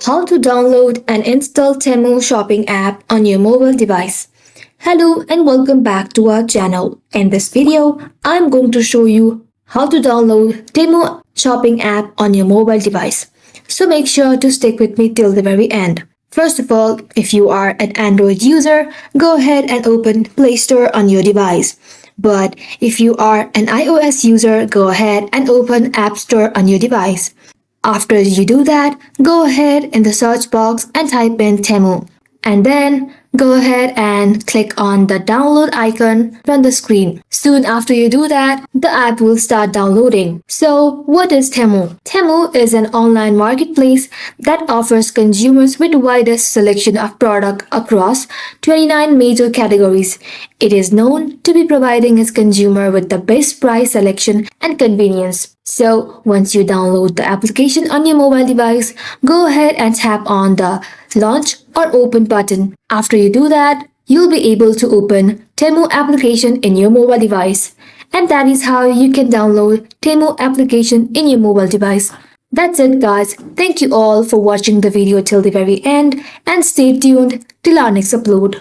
How to download and install Temu shopping app on your mobile device. Hello and welcome back to our channel. In this video, I'm going to show you how to download Temu shopping app on your mobile device. So make sure to stick with me till the very end. First of all, if you are an Android user, go ahead and open Play Store on your device. But if you are an iOS user, go ahead and open App Store on your device. After you do that, go ahead in the search box and type in Temu. And then go ahead and click on the download icon on the screen. Soon after you do that, the app will start downloading. So what is Temu? Temu is an online marketplace that offers consumers with the widest selection of product across 29 major categories. It is known to be providing its consumer with the best price selection and convenience. So once you download the application on your mobile device, go ahead and tap on the launch or open button. After you do that, you'll be able to open Temu application in your mobile device. And that is how you can download Temu application in your mobile device. That's it guys. Thank you all for watching the video till the very end and stay tuned till our next upload.